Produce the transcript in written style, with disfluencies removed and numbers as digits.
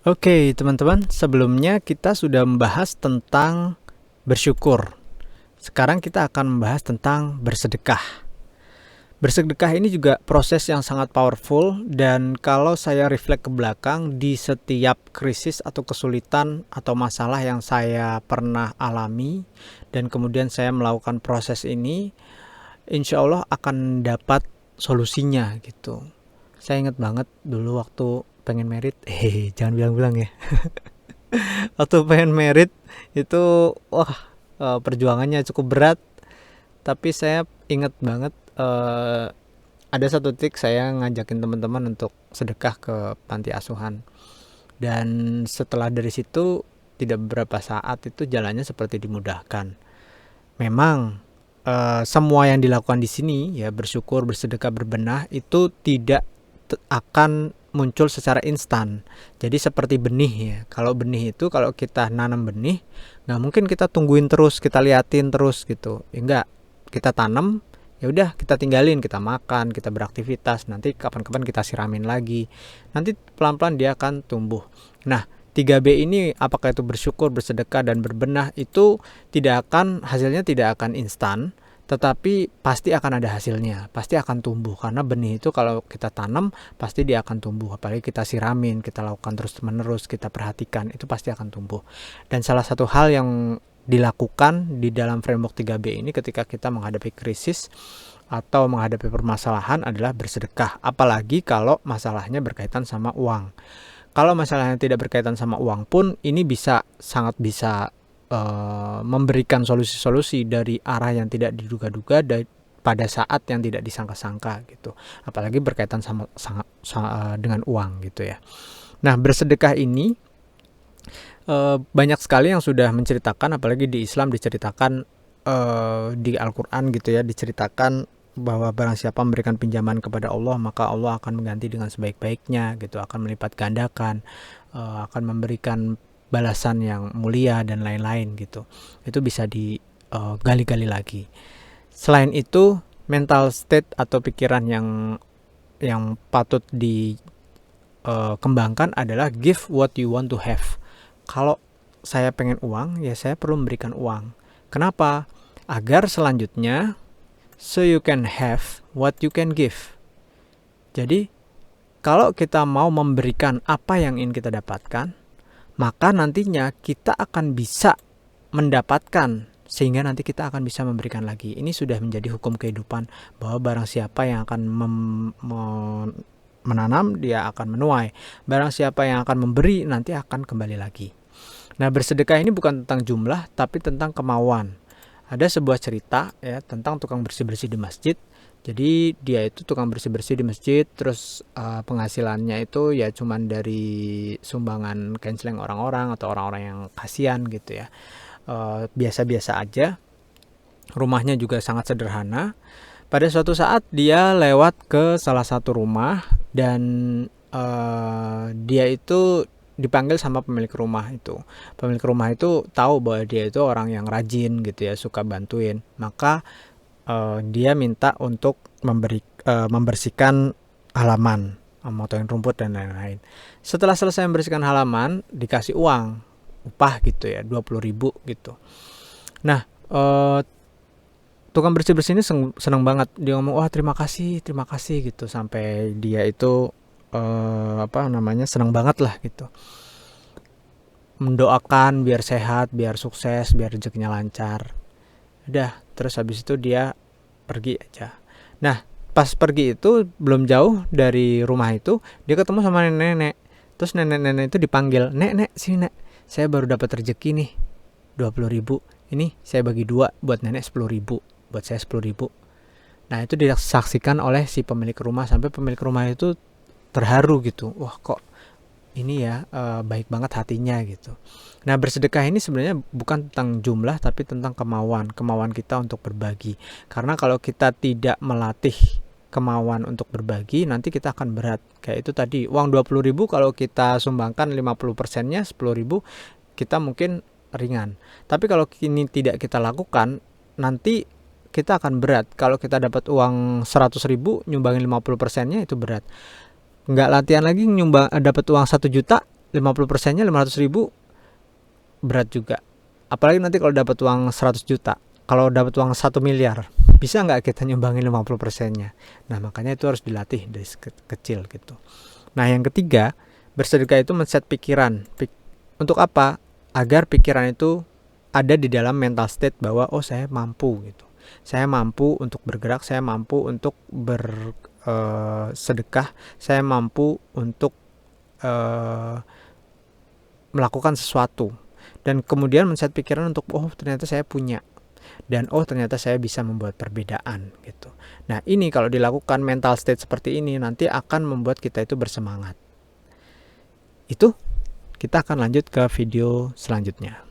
Oke, teman-teman, sebelumnya kita sudah membahas tentang bersyukur. Sekarang kita akan membahas tentang bersedekah. Bersedekah ini juga proses yang sangat powerful, dan kalau saya reflect ke belakang di setiap krisis atau kesulitan atau masalah yang saya pernah alami, dan kemudian saya melakukan proses ini, insya Allah akan dapat solusinya gitu. Saya ingat banget dulu waktu pengen merit, jangan bilang-bilang ya. Waktu pengen merit itu, wah, perjuangannya cukup berat, tapi saya ingat banget, ada satu titik saya ngajakin teman-teman untuk sedekah ke panti asuhan, dan setelah dari situ tidak beberapa saat itu jalannya seperti dimudahkan. Memang semua yang dilakukan di sini ya, bersyukur, bersedekah, berbenah, itu tidak akan muncul secara instan. Jadi seperti benih ya. Kalau benih itu, kalau kita nanam benih, nggak mungkin kita tungguin terus, kita liatin terus gitu. Ya enggak, kita tanam, ya udah kita tinggalin, kita makan, kita beraktivitas. Nanti kapan-kapan kita siramin lagi. Nanti pelan-pelan dia akan tumbuh. Nah, 3B ini, apakah itu bersyukur, bersedekah, dan berbenah, itu hasilnya tidak akan instan, tetapi pasti akan ada hasilnya, pasti akan tumbuh, karena benih itu kalau kita tanam pasti dia akan tumbuh, apalagi kita siramin, kita lakukan terus menerus, kita perhatikan, itu pasti akan tumbuh. Dan salah satu hal yang dilakukan di dalam framework 3B ini ketika kita menghadapi krisis atau menghadapi permasalahan adalah bersedekah, apalagi kalau masalahnya berkaitan sama uang. Kalau masalahnya tidak berkaitan sama uang pun, ini sangat bisa memberikan solusi-solusi dari arah yang tidak diduga-duga pada saat yang tidak disangka-sangka gitu. Apalagi berkaitan dengan uang gitu ya. Nah, bersedekah ini banyak sekali yang sudah menceritakan, apalagi di Islam diceritakan, di Al-Quran gitu ya, diceritakan bahwa barang siapa memberikan pinjaman kepada Allah, maka Allah akan mengganti dengan sebaik-baiknya gitu, akan melipat gandakan, akan memberikan balasan yang mulia dan lain-lain gitu. Itu bisa digali-gali lagi. Selain itu, mental state atau pikiran yang patut dikembangkan adalah give what you want to have. Kalau saya pengen uang, ya saya perlu memberikan uang. Kenapa? Agar selanjutnya, so you can have what you can give. Jadi, kalau kita mau memberikan apa yang ingin kita dapatkan, maka nantinya kita akan bisa mendapatkan, sehingga nanti kita akan bisa memberikan lagi. Ini sudah menjadi hukum kehidupan, bahwa barang siapa yang akan menanam, dia akan menuai. Barang siapa yang akan memberi, nanti akan kembali lagi. Nah, bersedekah ini bukan tentang jumlah, tapi tentang kemauan. Ada sebuah cerita ya tentang tukang bersih-bersih di masjid. Jadi dia itu tukang bersih-bersih di masjid, terus penghasilannya itu ya cuman dari sumbangan canceling orang-orang atau orang-orang yang kasihan gitu ya. Biasa-biasa aja. Rumahnya juga sangat sederhana. Pada suatu saat dia lewat ke salah satu rumah, dan dia itu dipanggil sama pemilik rumah itu. Pemilik rumah itu tahu bahwa dia itu orang yang rajin gitu ya, suka bantuin. Maka dia minta untuk membersihkan halaman, motongin rumput dan lain-lain. Setelah selesai membersihkan halaman, dikasih uang, upah gitu ya, 20.000 gitu. Nah, tukang bersih-bersih ini seneng banget. Dia ngomong, wah terima kasih gitu. Sampai dia itu seneng banget lah gitu. Mendoakan biar sehat, biar sukses, biar rezekinya lancar. Udah, terus habis itu dia pergi aja. Nah, pas pergi itu belum jauh dari rumah itu, dia ketemu sama nenek-nenek. Terus nenek-nenek itu dipanggil, nek sini nek, saya baru dapat rezeki nih, 20.000. Ini saya bagi 2, buat nenek 10.000, buat saya 10.000. Nah, itu disaksikan oleh si pemilik rumah, sampai pemilik rumah itu terharu gitu. Wah, kok ini ya baik banget hatinya gitu. Nah, bersedekah ini sebenarnya bukan tentang jumlah, tapi tentang kemauan kita untuk berbagi. Karena kalau kita tidak melatih kemauan untuk berbagi, nanti kita akan berat. Kayak itu tadi, uang 20.000 kalau kita sumbangkan 50%-nya 10.000, kita mungkin ringan. Tapi kalau ini tidak kita lakukan, nanti kita akan berat. Kalau kita dapat uang 100.000, nyumbangin 50%-nya itu berat. Nggak latihan lagi, dapat uang 1 juta, 50%-nya 500.000 berat juga. Apalagi nanti kalau dapat uang 100 juta, kalau dapat uang 1 miliar, bisa nggak kita nyumbangin 50%-nya? Nah, makanya itu harus dilatih dari kecil gitu. Nah, yang ketiga, bersedekah itu men-set pikiran. Untuk apa? Agar pikiran itu ada di dalam mental state bahwa oh, saya mampu gitu. Saya mampu untuk bergerak, saya mampu untuk bersedekah, saya mampu untuk melakukan sesuatu. Dan kemudian men-set pikiran untuk oh, ternyata saya punya, dan oh, ternyata saya bisa membuat perbedaan gitu. Nah, ini kalau dilakukan mental state seperti ini nanti akan membuat kita itu bersemangat. Itu kita akan lanjut ke video selanjutnya.